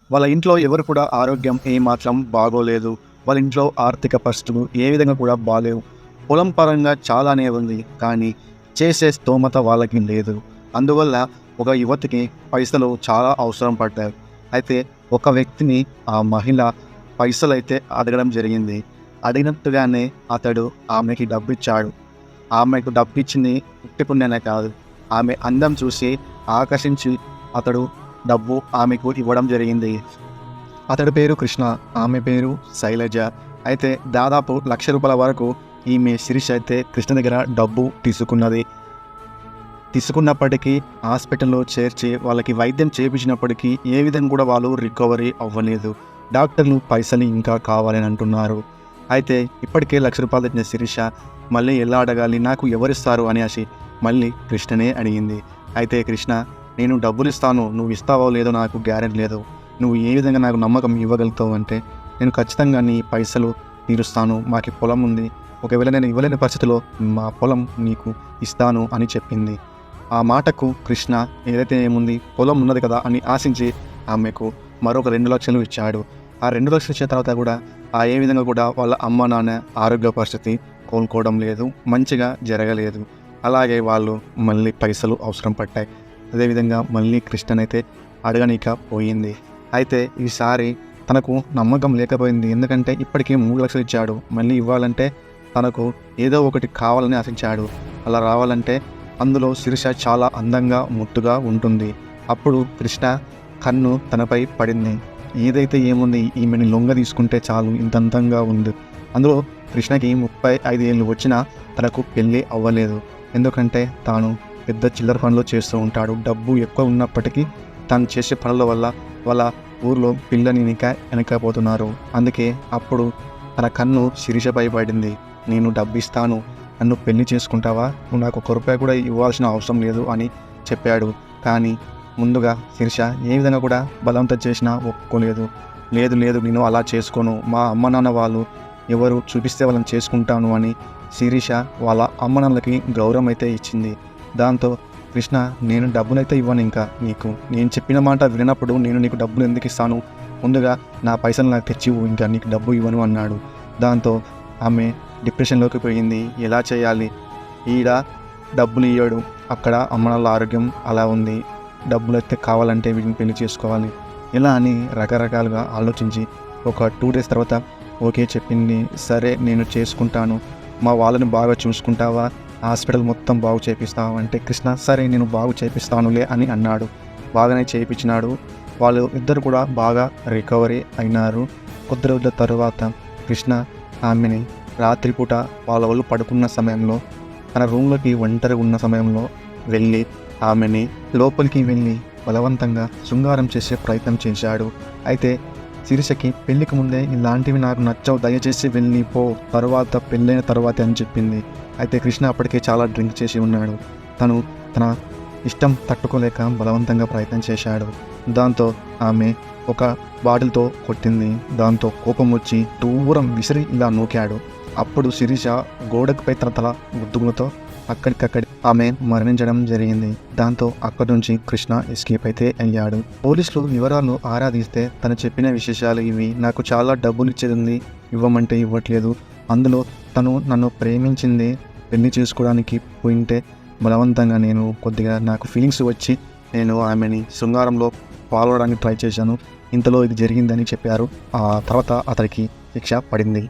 వాళ్ళ ఇంట్లో ఎవరు కూడా ఆరోగ్యం ఏమాత్రం బాగోలేదు. వాళ్ళ ఇంట్లో ఆర్థిక పరిస్థితులు ఏ విధంగా కూడా బాలేవు. పొలం పరంగా చాలానే ఉంది. కానీ చేసే స్తోమత వాళ్ళకి లేదు. అందువల్ల ఒక యువతికి పైసలు చాలా అవసరం పడ్డాయి. అయితే ఒక వ్యక్తిని ఆ మహిళ పైసలైతే అడగడం జరిగింది. అడిగినట్టుగానే అతడు ఆమెకి డబ్బిచ్చాడు. ఆమెకు డబ్బిచ్చింది ఉట్టి పుణ్యానే కాదు. ఆమె అందం చూసి ఆకర్షించి అతడు డబ్బు ఆమెకు ఇవ్వడం జరిగింది. అతడి పేరు కృష్ణ, ఆమె పేరు శైలజ. అయితే దాదాపు ₹1,00,000 వరకు ఈమె శిరీష అయితే కృష్ణ దగ్గర డబ్బు తీసుకున్నప్పటికీ హాస్పిటల్లో చేర్చి వాళ్ళకి వైద్యం చేయించినప్పటికీ ఏ విధంగా కూడా వాళ్ళు రికవరీ అవ్వలేదు. డాక్టర్లు పైసలు ఇంకా కావాలని అంటున్నారు. అయితే ఇప్పటికే ₹1,00,000 ఇచ్చిన శిరీష మళ్ళీ ఎలా అడగాలి, నాకు ఎవరిస్తారు అనేసి మళ్ళీ కృష్ణనే అడిగింది. అయితే కృష్ణ, నేను డబ్బులు ఇస్తాను, నువ్వు ఇస్తావో లేదో నాకు గ్యారెంటీ లేదు. నువ్వు ఏ విధంగా నాకు నమ్మకం ఇవ్వగలుగుతావు అంటే నేను ఖచ్చితంగా నీ పైసలు తీరుస్తాను. మాకు పొలం ఉంది, ఒకవేళ నేను ఇవ్వలేని పరిస్థితిలో మా పొలం నీకు ఇస్తాను అని చెప్పింది. ఆ మాటకు కృష్ణ ఏదైతే ఏముంది పొలం ఉన్నది కదా అని ఆశించి ఆమెకు మరొక 2,00,000 ఇచ్చాడు. ఆ 2,00,000 ఇచ్చిన తర్వాత కూడా ఏ విధంగా కూడా వాళ్ళ అమ్మ నాన్న ఆరోగ్య పరిస్థితి కోలుకోవడం లేదు, మంచిగా జరగలేదు. అలాగే వాళ్ళు మళ్ళీ పైసలు అవసరం పడ్డాయి. అదేవిధంగా మళ్ళీ కృష్ణనైతే అడగనీక పోయింది. అయితే ఈసారి తనకు నమ్మకం లేకపోయింది. ఎందుకంటే ఇప్పటికీ 3,00,000 ఇచ్చాడు, మళ్ళీ ఇవ్వాలంటే తనకు ఏదో ఒకటి కావాలని ఆశించాడు. అలా రావాలంటే అందులో శిరీష చాలా అందంగా ముద్దుగా ఉంటుంది. అప్పుడు కృష్ణ కన్ను తనపై పడింది. ఏదైతే ఏముంది, ఈమెని లొంగ తీసుకుంటే చాలు, ఇంత అందంగా ఉంది. అందులో కృష్ణకి 35 ఏళ్ళు వచ్చినా తనకు పెళ్ళి అవ్వలేదు. ఎందుకంటే తాను పెద్ద చిల్లర పనులు చేస్తూ ఉంటాడు. డబ్బు ఎక్కువ ఉన్నప్పటికీ తాను చేసే పనుల వల్ల వాళ్ళ ఊర్లో పిల్లని వెనకపోతున్నారు. అందుకే అప్పుడు తన కన్ను శిరీషపై పడింది. నేను డబ్బు ఇస్తాను, నన్ను పెళ్లి చేసుకుంటావా, నువ్వు నాకు ₹1 కూడా ఇవ్వాల్సిన అవసరం లేదు అని చెప్పాడు. కానీ ముందుగా శిరీష ఏ విధంగా కూడా బలవంతం చేసినా ఒప్పుకోలేదు. లేదు లేదు, నేను అలా చేసుకోను, మా అమ్మ నాన్న వాళ్ళు ఎవరు చూపిస్తే వాళ్ళని చేసుకుంటాను అని శిరీష వాళ్ళ అమ్మ నాన్నలకి గౌరవం అయితే ఇచ్చింది. దాంతో కృష్ణ, నేను డబ్బునైతే ఇవ్వను ఇంకా నీకు, నేను చెప్పిన మాట వినప్పుడు నేను నీకు డబ్బులు ఎందుకు ఇస్తాను, ముందుగా నా పైసలు నాకు తెచ్చివు, ఇంకా నీకు డబ్బు ఇవ్వను అన్నాడు. దాంతో ఆమె డిప్రెషన్లోకి పోయింది. ఎలా చేయాలి, ఈడ డబ్బులు ఇవ్వడు, అక్కడ అమ్మ నాన్నల ఆరోగ్యం అలా ఉంది, డబ్బులు అయితే కావాలంటే వీటిని పెళ్లి చేసుకోవాలి, ఇలా అని రకరకాలుగా ఆలోచించి ఒక 2 డేస్ తర్వాత ఓకే చెప్పింది. సరే నేను చేసుకుంటాను, మా వాళ్ళని బాగా చూసుకుంటావా, హాస్పిటల్ మొత్తం బాగు చేపిస్తావా అంటే కృష్ణ సరే నేను బాగు చేపిస్తానులే అని అన్నాడు. బాగానే చేయించినాడు. వాళ్ళు ఇద్దరు కూడా బాగా రికవరీ అయినారు. కొద్ది రోజుల తర్వాత కృష్ణ ఆమెని రాత్రిపూట వాళ్ళ వాళ్ళు పడుకున్న సమయంలో తన రూమ్లోకి ఒంటరి ఉన్న సమయంలో వెళ్ళి ఆమెని లోపలికి వెళ్ళి బలవంతంగా శృంగారం చేసే ప్రయత్నం చేశాడు. అయితే శిరీషకి పెళ్లికి ముందే ఇలాంటివి నాకు నచ్చవు, దయచేసి వెళ్ళిపో, తర్వాత పెళ్ళైన తర్వాత అని చెప్పింది. అయితే కృష్ణ అప్పటికే చాలా డ్రింక్ చేసి ఉన్నాడు. తను తన ఇష్టం తట్టుకోలేక బలవంతంగా ప్రయత్నం చేశాడు. దాంతో ఆమె ఒక బాటిల్తో కొట్టింది. దాంతో కోపం వచ్చి దూరం విసిరి ఇలా నూకాడు. అప్పుడు శిరీష గోడకుపై తన తల గుద్దుగులతో అక్కడికక్కడి ఆమె మరణించడం జరిగింది. దాంతో అక్కడి నుంచి కృష్ణ ఎస్కేప్ అయితే అయ్యాడు. పోలీసులు వివరాలు ఆరాధిస్తే తను చెప్పిన విశేషాలు ఇవి. నాకు చాలా డబ్బులు ఇచ్చేది, ఇవ్వమంటే ఇవ్వట్లేదు. అందులో తను నన్ను ప్రేమించింది, పెళ్లి చేసుకోవడానికి పోయింటే బలవంతంగా నేను కొద్దిగా నాకు ఫీలింగ్స్ వచ్చి నేను ఆమెని శృంగారంలో పాల్గొనడానికి ట్రై చేశాను, ఇంతలో ఇది జరిగిందని చెప్పారు. ఆ తర్వాత అతడికి శిక్ష పడింది.